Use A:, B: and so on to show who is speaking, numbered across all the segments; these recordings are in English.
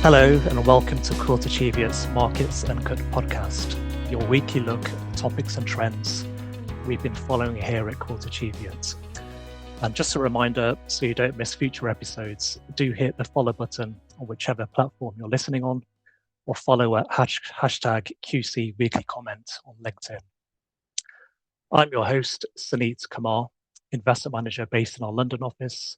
A: Hello and welcome to Quilter Cheviot's Markets Uncut podcast, your weekly look at the topics and trends we've been following here at Quilter Cheviot. And just a reminder, so you don't miss future episodes, do hit the follow button on whichever platform you're listening on, or follow at hashtag QC Weekly Comment on LinkedIn. I'm your host, Suneet Kumar, investment manager based in our London office.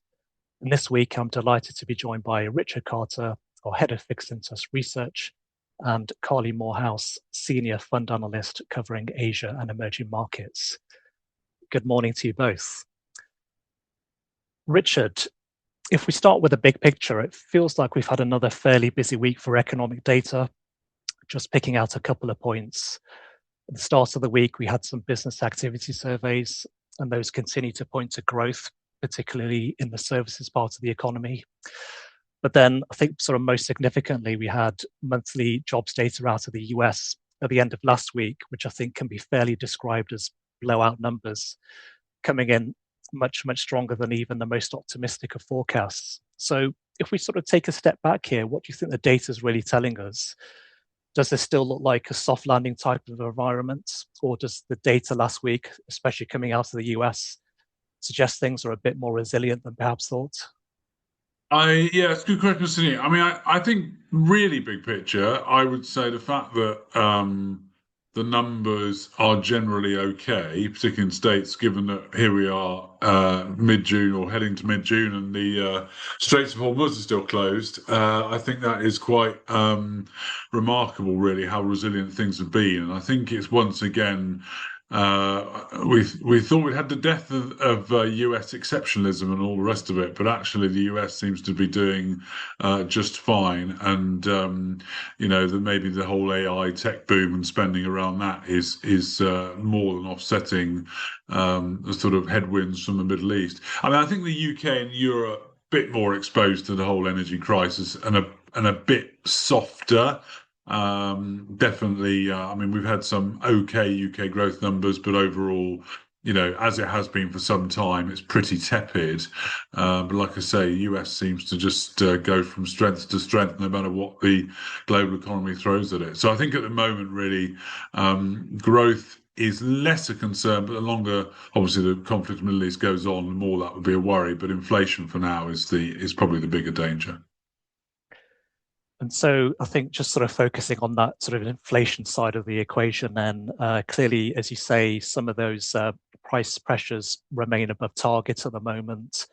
A: And this week, I'm delighted to be joined by Richard Carter, our Head of Fixed Interest Research, and Carly Moorhouse, Senior Fund Analyst covering Asia and emerging markets. Good morning to you both. Richard, if we start with the big picture, it feels like we've had another fairly busy week for economic data. Just picking out a couple of points. At the start of the week, we had some business activity surveys, and those continue to point to growth, particularly in the services part of the economy. But then I think sort of most significantly, we had monthly jobs data out of the US at the end of last week, which I think can be fairly described as blowout numbers, coming in much, much stronger than even the most optimistic of forecasts. So if we sort of take a step back here, what do you think the data is really telling us? Does this still look like a soft landing type of environment? Or does the data last week, especially coming out of the US, suggest things are a bit more resilient than perhaps thought?
B: It's a good question, Sunil. I mean, I think really big picture, I would say the fact that the numbers are generally okay, particularly in states, given that here we are mid-June or heading to mid-June and the Straits of Hormuz are still closed. I think that is quite remarkable, really, how resilient things have been. And I think it's once again we thought we'd had the death of US exceptionalism and all the rest of it, but actually the US seems to be doing just fine. And maybe the whole AI tech boom and spending around that is more than offsetting the sort of headwinds from the Middle East. I mean, I think the UK and Europe a bit more exposed to the whole energy crisis and a bit softer. Definitely. I mean, we've had some okay UK growth numbers, but overall, as it has been for some time, it's pretty tepid. But like I say, US seems to just go from strength to strength, no matter what the global economy throws at it. So I think at the moment, really, growth is less a concern, but the longer, obviously, the conflict in the Middle East goes on, the more that would be a worry. But inflation for now is probably the bigger danger.
A: And so I think just sort of focusing on that sort of inflation side of the equation, then clearly, as you say, some of those price pressures remain above target at the moment.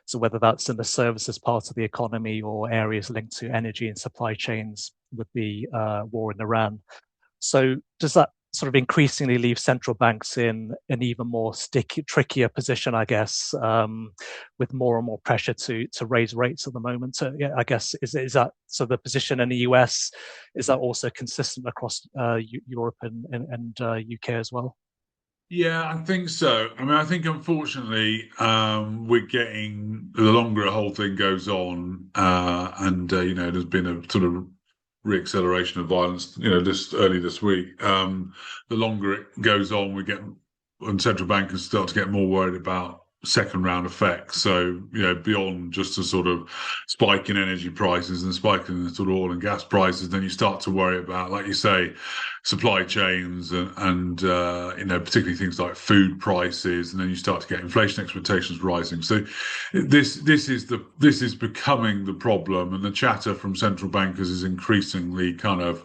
A: So whether that's in the services part of the economy or areas linked to energy and supply chains with the war in Iran. So does that sort of increasingly leave central banks in an even more trickier position, I guess, with more and more pressure to raise rates at the moment? I guess, is that so the position in the US, is that also consistent across Europe and UK as well?
B: Yeah, I think so. I mean, I think unfortunately, we're getting the longer the whole thing goes on, and there's been a sort of reacceleration of violence, this early this week. The longer it goes on, and central bankers start to get more worried about second round effects. So, beyond just a sort of spike in energy prices and spike in the sort of oil and gas prices, then you start to worry about, like you say, supply chains and particularly things like food prices, and then you start to get inflation expectations rising. So this is becoming the problem, and the chatter from central bankers is increasingly kind of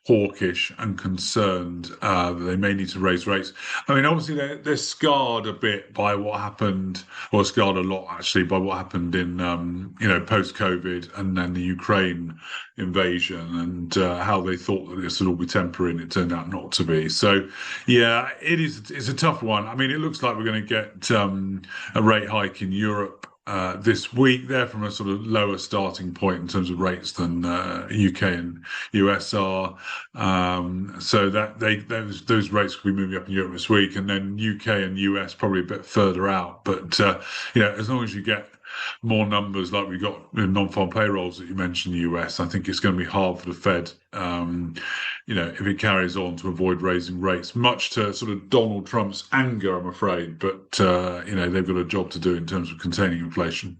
B: hawkish and concerned that they may need to raise rates. I mean, obviously they're scarred a bit by what happened, or scarred a lot actually by what happened in post-COVID and then the Ukraine invasion, and how they thought that this would all be temporary, and it turned out not to be. So, yeah, it's a tough one. I mean, it looks like we're going to get a rate hike in Europe this week. They're from a sort of lower starting point in terms of rates than UK and US are. So that those rates will be moving up in Europe this week, and then UK and US probably a bit further out. But as long as you get more numbers like we got in non-farm payrolls that you mentioned in the US, I think it's going to be hard for the Fed, if it carries on, to avoid raising rates, much to sort of Donald Trump's anger, I'm afraid. But, they've got a job to do in terms of containing inflation.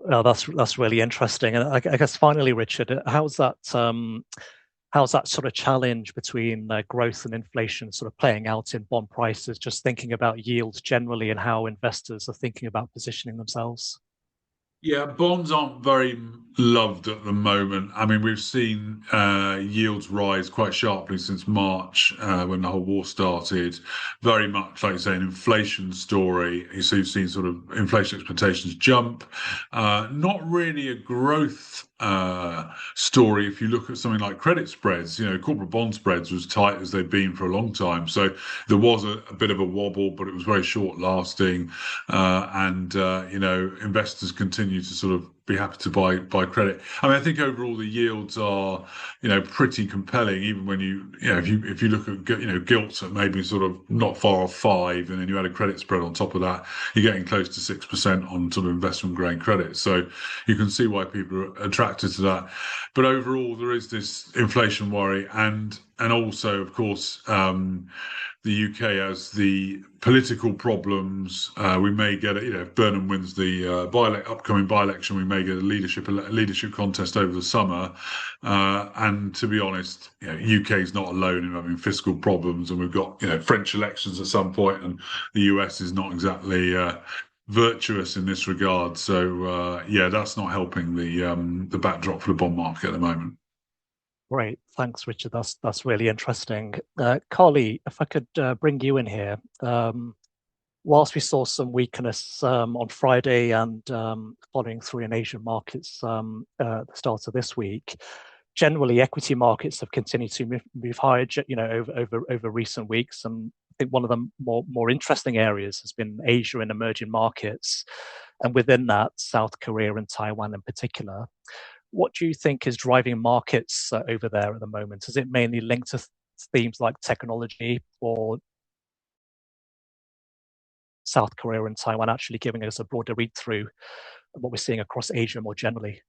A: That's really interesting. And I guess finally, Richard, how's that sort of challenge between growth and inflation sort of playing out in bond prices? Just thinking about yields generally and how investors are thinking about positioning themselves.
B: Yeah, bonds aren't very loved at the moment. I mean, we've seen yields rise quite sharply since March when the whole war started. Very much, like you say, an inflation story. So you've seen sort of inflation expectations jump. Not really a growth story. If you look at something like credit spreads, corporate bond spreads was tight as they've been for a long time. So there was a bit of a wobble, but it was very short lasting. Investors continue to sort of be happy to buy credit. I mean, I think overall the yields are, pretty compelling. Even when if you look at gilts at maybe sort of not far off 5, and then you add a credit spread on top of that, you're getting close to 6% on sort of investment grade credit. So you can see why people are attracted to that. But overall, there is this inflation worry, and also, of course, the UK has the political problems. We may get if Burnham wins the upcoming by-election, we may get a leadership contest over the summer. And to be honest, UK is not alone in having fiscal problems, and we've got French elections at some point, and the US is not exactly virtuous in this regard. So that's not helping the backdrop for the bond market at the moment.
A: Great, thanks, Richard. That's really interesting. Carly, if I could bring you in here. Whilst we saw some weakness on Friday and following through in Asian markets at the start of this week, generally equity markets have continued to move higher, over recent weeks. And I think one of the more interesting areas has been Asia and emerging markets, and within that, South Korea and Taiwan in particular. What do you think is driving markets over there at the moment? Is it mainly linked to themes like technology, or South Korea and Taiwan actually giving us a broader read through of what we're seeing across Asia more generally?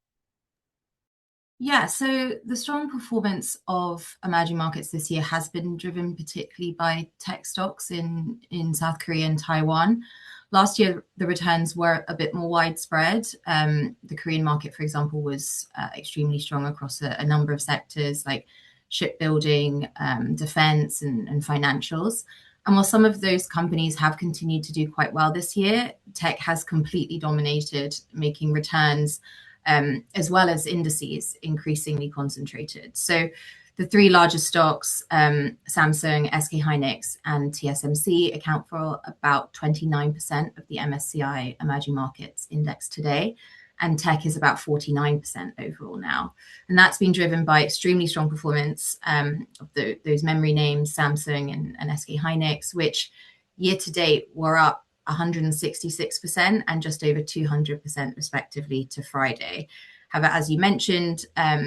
C: Yeah, so the strong performance of emerging markets this year has been driven particularly by tech stocks in South Korea and Taiwan. Last year, the returns were a bit more widespread. The Korean market, for example, was extremely strong across a number of sectors like shipbuilding, defense, and financials. And while some of those companies have continued to do quite well this year, tech has completely dominated, making returns as well as indices increasingly concentrated. So the three largest stocks, Samsung, SK Hynix, and TSMC, account for about 29% of the MSCI Emerging Markets Index today, and tech is about 49% overall now. And that's been driven by extremely strong performance of those memory names, Samsung and SK Hynix, which year to date were up 166% and just over 200% respectively to Friday. However, as you mentioned,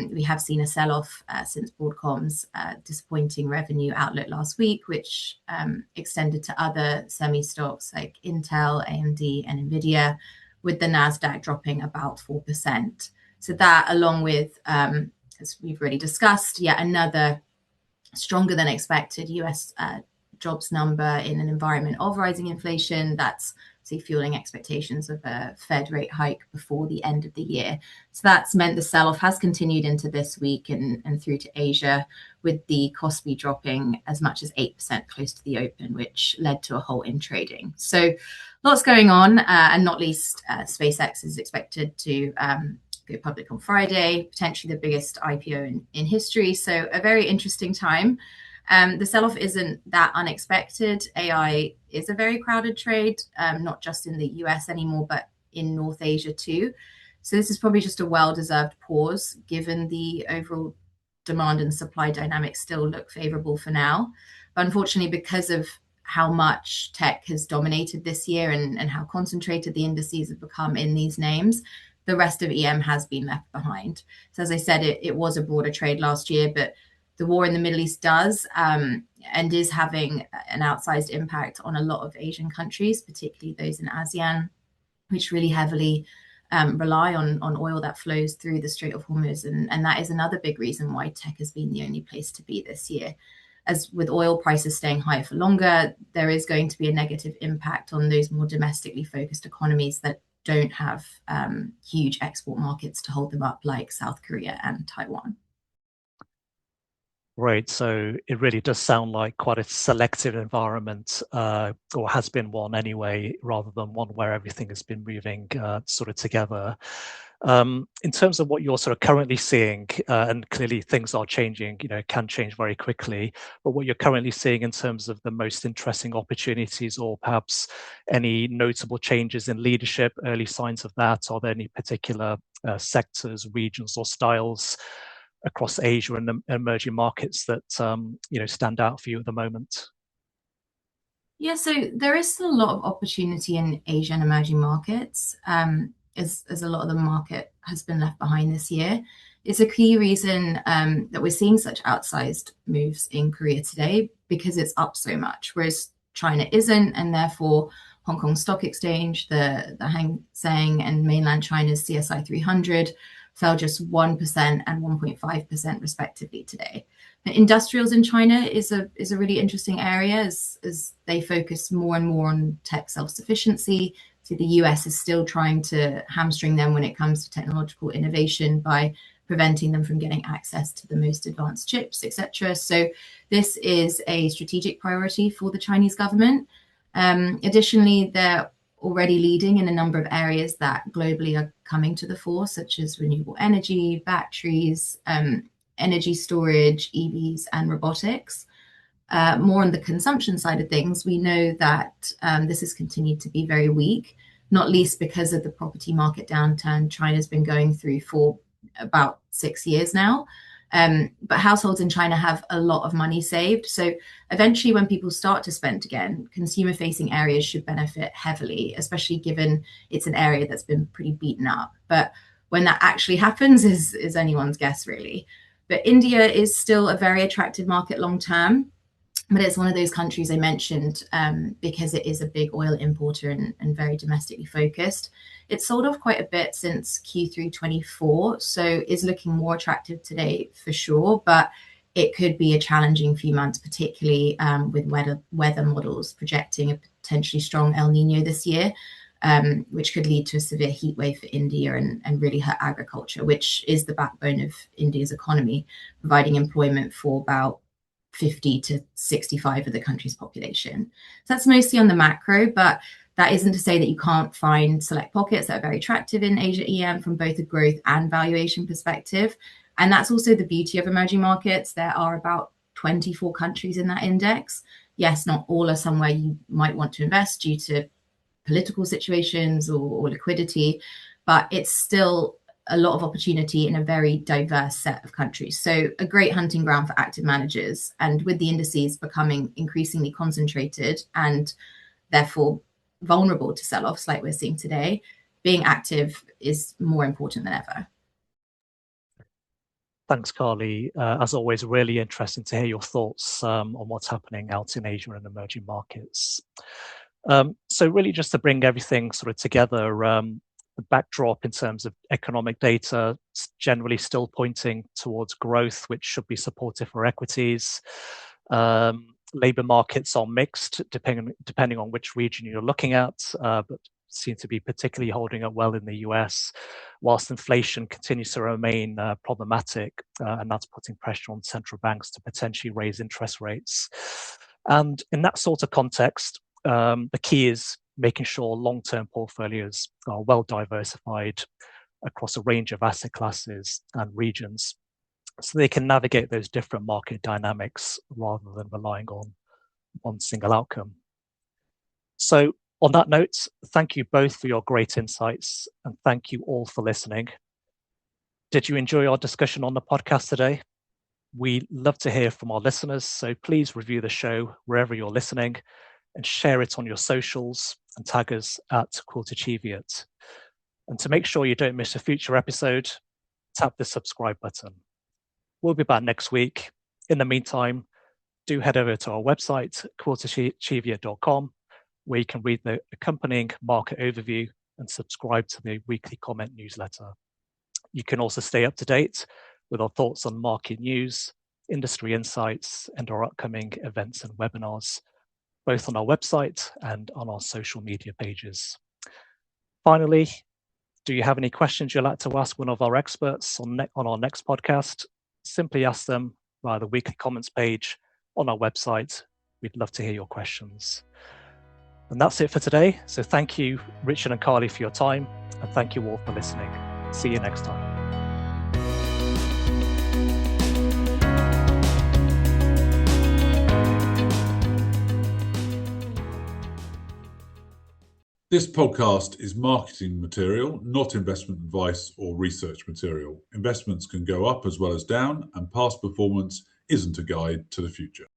C: we have seen a sell-off since Broadcom's disappointing revenue outlook last week, which extended to other semi stocks like Intel, AMD, and Nvidia, with the Nasdaq dropping about 4%. So that, along with, as we've already discussed, yet another stronger than expected US jobs number in an environment of rising inflation, that's fueling expectations of a Fed rate hike before the end of the year. So that's meant the sell-off has continued into this week and through to Asia, with the Kospi dropping as much as 8% close to the open, which led to a halt in trading. So lots going on, and not least SpaceX is expected to go public on Friday, potentially the biggest IPO in history. So a very interesting time. The sell-off isn't that unexpected. AI is a very crowded trade, not just in the US anymore, but in North Asia too. So this is probably just a well-deserved pause, given the overall demand and supply dynamics still look favorable for now. But unfortunately, because of how much tech has dominated this year and how concentrated the indices have become in these names, the rest of EM has been left behind. So as I said, it was a broader trade last year, but the war in the Middle East does and is having an outsized impact on a lot of Asian countries, particularly those in ASEAN, which really heavily rely on oil that flows through the Strait of Hormuz. And that is another big reason why tech has been the only place to be this year. As with oil prices staying high for longer, there is going to be a negative impact on those more domestically focused economies that don't have huge export markets to hold them up, like South Korea and Taiwan.
A: Right, so it really does sound like quite a selective environment, or has been one anyway, rather than one where everything has been moving sort of together. In terms of what you're sort of currently seeing, and clearly things are changing, can change very quickly, but what you're currently seeing in terms of the most interesting opportunities, or perhaps any notable changes in leadership, early signs of that, are there any particular sectors, regions, or styles across Asia and the emerging markets that stand out for you at the moment?
C: Yeah, so there is still a lot of opportunity in Asia and emerging markets, as a lot of the market has been left behind this year. It's a key reason that we're seeing such outsized moves in Korea today, because it's up so much, whereas China isn't, and therefore Hong Kong Stock Exchange, the Hang Seng, and mainland China's CSI 300 fell just 1% and 1.5% respectively today. Industrials in China is a really interesting area, as they focus more and more on tech self-sufficiency. So the US is still trying to hamstring them when it comes to technological innovation by preventing them from getting access to the most advanced chips, etc. So this is a strategic priority for the Chinese government. Additionally, they're already leading in a number of areas that globally are coming to the fore, such as renewable energy, batteries, energy storage, EVs, and robotics. More on the consumption side of things, we know that this has continued to be very weak, not least because of the property market downturn China's been going through for about 6 years now. But households in China have a lot of money saved. So eventually, when people start to spend again, consumer-facing areas should benefit heavily, especially given it's an area that's been pretty beaten up. But when that actually happens is anyone's guess, really. But India is still a very attractive market long term. But it's one of those countries I mentioned because it is a big oil importer and very domestically focused. It's sold off quite a bit since Q3 24, so is looking more attractive today for sure, but it could be a challenging few months, particularly with weather models projecting a potentially strong El Nino this year, which could lead to a severe heat wave for India and really hurt agriculture, which is the backbone of India's economy, providing employment for about 50 to 65 of the country's population. So that's mostly on the macro, but that isn't to say that you can't find select pockets that are very attractive in Asia EM from both a growth and valuation perspective. And that's also the beauty of emerging markets. There are about 24 countries in that index. Yes, not all are somewhere you might want to invest due to political situations or liquidity, but it's still a lot of opportunity in a very diverse set of countries. So a great hunting ground for active managers. And with the indices becoming increasingly concentrated and therefore vulnerable to sell-offs like we're seeing today, being active is more important than ever.
A: Thanks, Carly. As always, really interesting to hear your thoughts on what's happening out in Asia and emerging markets. So really just to bring everything sort of together, the backdrop in terms of economic data is generally still pointing towards growth, which should be supportive for equities. Labour markets are mixed, depending on which region you're looking at, but seem to be particularly holding up well in the US, whilst inflation continues to remain problematic, and that's putting pressure on central banks to potentially raise interest rates. And in that sort of context, the key is making sure long-term portfolios are well diversified across a range of asset classes and regions, so they can navigate those different market dynamics rather than relying on one single outcome. So on that note, thank you both for your great insights, and thank you all for listening. Did you enjoy our discussion on the podcast today? We love to hear from our listeners, so please review the show wherever you're listening and share it on your socials and tag us at Quilter Cheviot. And to make sure you don't miss a future episode, tap the subscribe button. We'll be back next week. In the meantime, do head over to our website, quiltercheviot.com, where you can read the accompanying market overview and subscribe to the weekly comment newsletter. You can also stay up to date with our thoughts on market news, industry insights, and our upcoming events and webinars, both on our website and on our social media pages. Finally, do you have any questions you'd like to ask one of our experts on our next podcast? Simply ask them via the weekly comments page on our website. We'd love to hear your questions. And that's it for today. So thank you, Richard and Carly, for your time, and thank you all for listening. See you next time.
B: This podcast is marketing material, not investment advice or research material. Investments can go up as well as down, and past performance isn't a guide to the future.